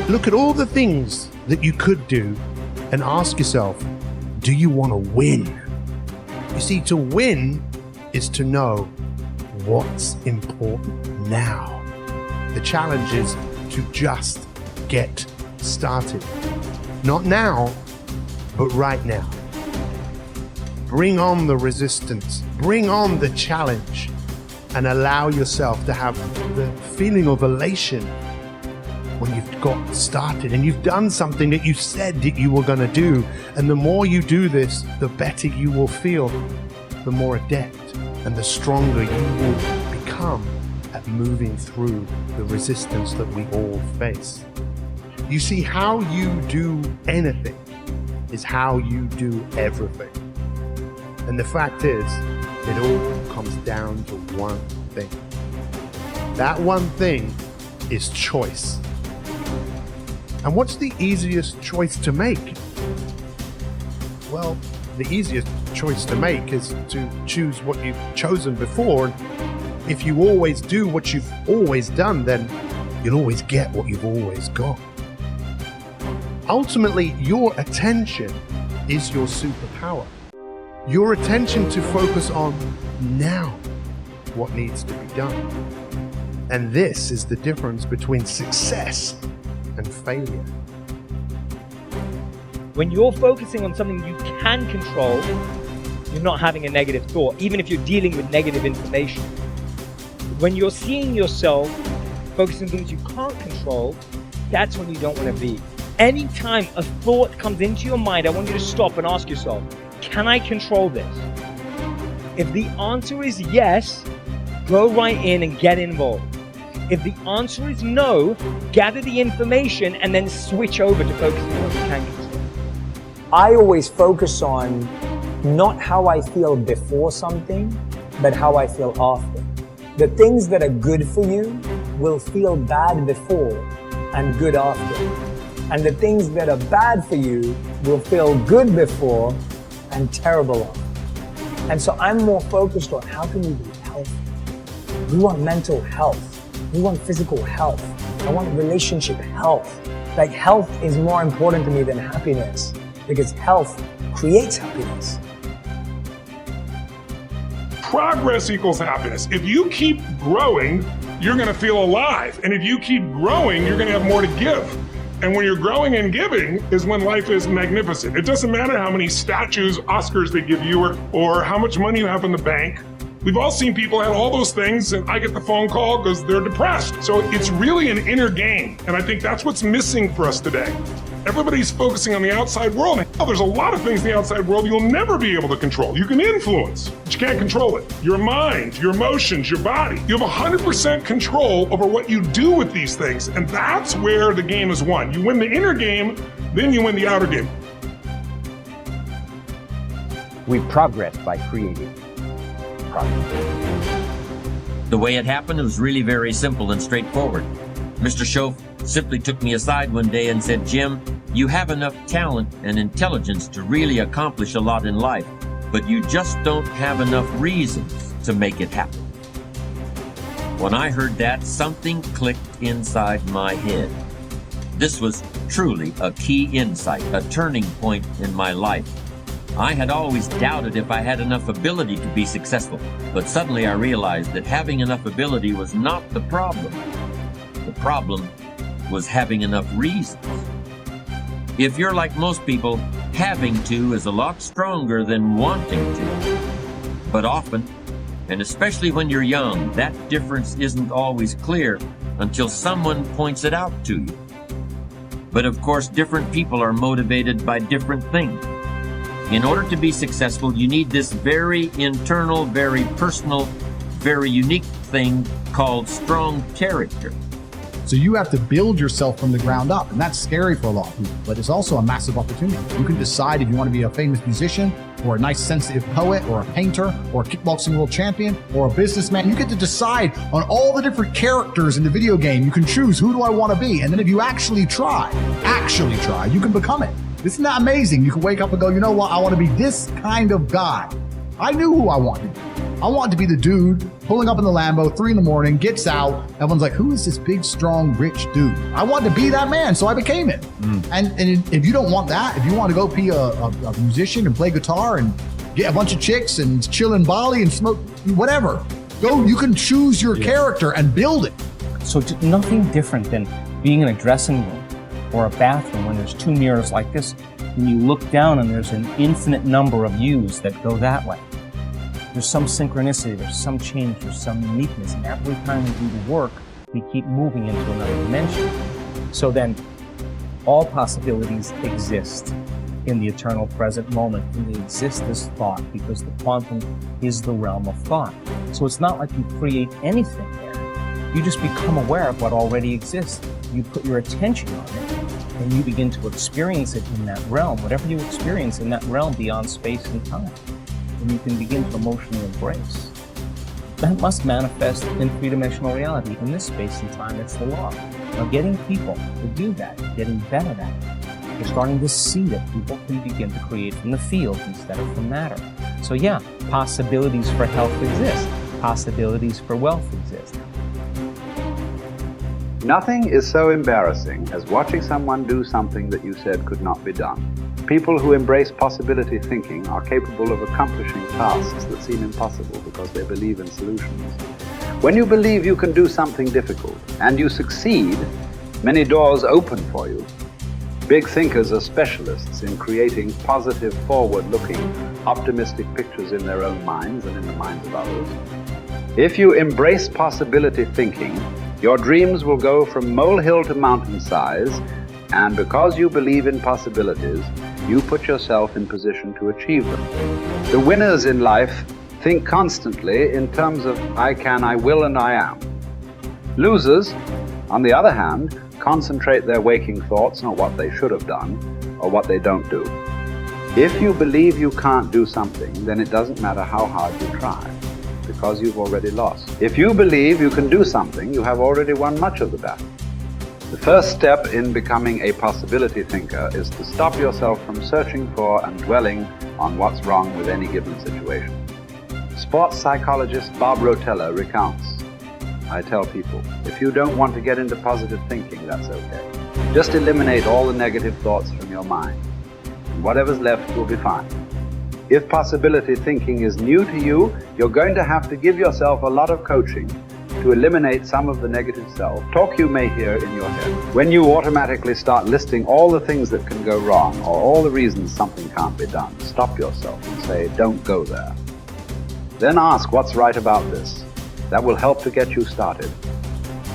Look at all the things that you could do and ask yourself, do you want to win? You see, to win is to know what's important now. The challenge is to just get started. Not now, but right now. Bring on the resistance, bring on the challenge, and allow yourself to have the feeling of elation when you've got started and you've done something that you said that you were going to do. And the more you do this, the better you will feel, the more adept and the stronger you will become at moving through the resistance that we all face. You see, how you do anything is how you do everything. And the fact is, it all comes down to one thing. That one thing is choice. And what's the easiest choice to make? Well, the easiest choice to make is to choose what you've chosen before. If you always do what you've always done, then you'll always get what you've always got. Ultimately, your attention is your superpower. Your attention to focus on now what needs to be done. And this is the difference between success and failure. When you're focusing on something you can control, you're not having a negative thought, even if you're dealing with negative information. When you're seeing yourself focusing on things you can't control, that's when you don't want to be. Anytime a thought comes into your mind, I want you to stop and ask yourself, can I control this? If the answer is yes, go right in and get involved. If the answer is no, gather the information and then switch over to focusing on what you can control. I always focus on not how I feel before something, but how I feel after. The things that are good for you will feel bad before and good after. And the things that are bad for you will feel good before and terrible after. And so I'm more focused on how can we be healthy. We want mental health. We want physical health. I want relationship health. Like, health is more important to me than happiness, because health creates happiness. Progress equals happiness. If you keep growing, you're going to feel alive. And if you keep growing, you're going to have more to give. And when you're growing and giving is when life is magnificent. It doesn't matter how many statues, Oscars they give you, or how much money you have in the bank. We've all seen people have all those things, and I get the phone call because they're depressed. So it's really an inner game. And I think that's what's missing for us today. Everybody's focusing on the outside world. Hell, there's a lot of things in the outside world you'll never be able to control. You can influence, but you can't control it. Your mind, your emotions, your body. You have 100% control over what you do with these things. And that's where the game is won. You win the inner game, then you win the outer game. We progress by creating progress. The way it happened was really very simple and straightforward. Mr. Schoaf simply took me aside one day and said, "Jim, you have enough talent and intelligence to really accomplish a lot in life, but you just don't have enough reasons to make it happen." When I heard that, something clicked inside my head. This was truly a key insight, a turning point in my life. I had always doubted if I had enough ability to be successful, but suddenly I realized that having enough ability was not the problem. The problem was having enough reasons. If you're like most people, having to is a lot stronger than wanting to. But often, and especially when you're young, that difference isn't always clear until someone points it out to you. But of course, different people are motivated by different things. In order to be successful, you need this very internal, very personal, very unique thing called strong character. So you have to build yourself from the ground up, and that's scary for a lot of people, but it's also a massive opportunity. You can decide if you want to be a famous musician, or a nice sensitive poet, or a painter, or a kickboxing world champion, or a businessman. You get to decide on all the different characters in the video game. You can choose, who do I want to be? And then if you actually try, you can become it. Isn't that amazing? You can wake up and go, you know what? I want to be this kind of guy. I knew who I wanted to be. I wanted to be the dude pulling up in the Lambo, 3 a.m, gets out. Everyone's like, who is this big, strong, rich dude? I wanted to be that man, so I became it. And if you don't want that, if you want to go be a musician and play guitar and get a bunch of chicks and chill in Bali and smoke, whatever, go, you can choose your character and build it. So nothing different than being in a dressing room or a bathroom when there's 2 mirrors like this, and you look down and there's an infinite number of yous that go that way. There's some synchronicity, there's some change, there's some uniqueness, and every time we do the work, we keep moving into another dimension. So then, all possibilities exist in the eternal present moment, and they exist as thought, because the quantum is the realm of thought. So it's not like you create anything there. You just become aware of what already exists. You put your attention on it, and you begin to experience it in that realm, whatever you experience in that realm beyond space and time. And you can begin to emotionally embrace. That must manifest in three-dimensional reality. In this space and time, it's the law. Now, getting people to do that, getting better at it, you're starting to see that people can begin to create from the field instead of from matter. So yeah, possibilities for health exist. Possibilities for wealth exist. Nothing is so embarrassing as watching someone do something that you said could not be done. People who embrace possibility thinking are capable of accomplishing tasks that seem impossible because they believe in solutions. When you believe you can do something difficult and you succeed, many doors open for you. Big thinkers are specialists in creating positive, forward-looking, optimistic pictures in their own minds and in the minds of others. If you embrace possibility thinking, your dreams will go from molehill to mountain size, and because you believe in possibilities, you put yourself in position to achieve them. The winners in life think constantly in terms of I can, I will, and I am. Losers, on the other hand, concentrate their waking thoughts on what they should have done or what they don't do. If you believe you can't do something, then it doesn't matter how hard you try, because you've already lost. If you believe you can do something, you have already won much of the battle. The first step in becoming a possibility thinker is to stop yourself from searching for and dwelling on what's wrong with any given situation. Sports psychologist Bob Rotella recounts, I tell people, if you don't want to get into positive thinking, that's okay. Just eliminate all the negative thoughts from your mind, and whatever's left will be fine. If possibility thinking is new to you, you're going to have to give yourself a lot of coaching to eliminate some of the negative self-talk you may hear in your head. When you automatically start listing all the things that can go wrong or all the reasons something can't be done, stop yourself and say, don't go there. Then ask what's right about this. That will help to get you started.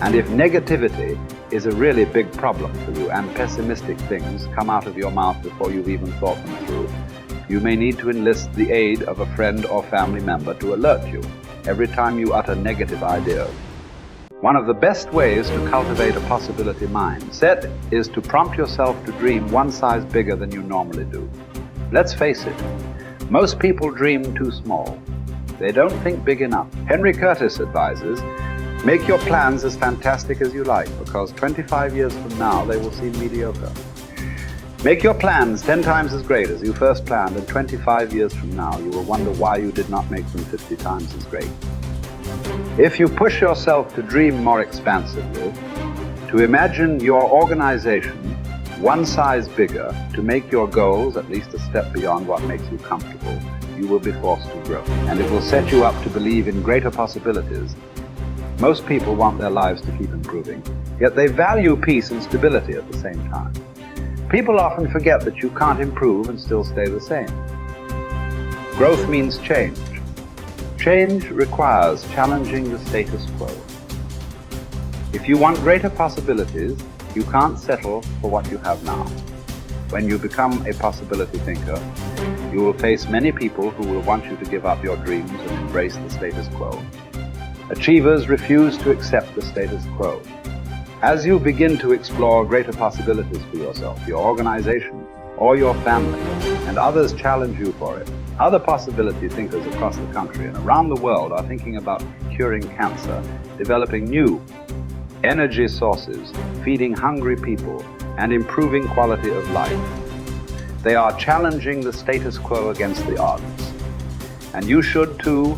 And if negativity is a really big problem for you and pessimistic things come out of your mouth before you've even thought them through, you may need to enlist the aid of a friend or family member to alert you every time you utter negative ideas. One of the best ways to cultivate a possibility mindset is to prompt yourself to dream one size bigger than you normally do. Let's face it, most people dream too small. They don't think big enough. Henry Curtis advises, make your plans as fantastic as you like, because 25 years from now they will seem mediocre. Make your plans 10 times as great as you first planned, and 25 years from now you will wonder why you did not make them 50 times as great. If you push yourself to dream more expansively, to imagine your organization one size bigger, to make your goals at least a step beyond what makes you comfortable, you will be forced to grow. And it will set you up to believe in greater possibilities. Most people want their lives to keep improving, yet they value peace and stability at the same time. People often forget that you can't improve and still stay the same. Growth means change. Change requires challenging the status quo. If you want greater possibilities, you can't settle for what you have now. When you become a possibility thinker, you will face many people who will want you to give up your dreams and embrace the status quo. Achievers refuse to accept the status quo. As you begin to explore greater possibilities for yourself, your organization, or your family, and others challenge you for it, other possibility thinkers across the country and around the world are thinking about curing cancer, developing new energy sources, feeding hungry people, and improving quality of life. They are challenging the status quo against the odds. And you should too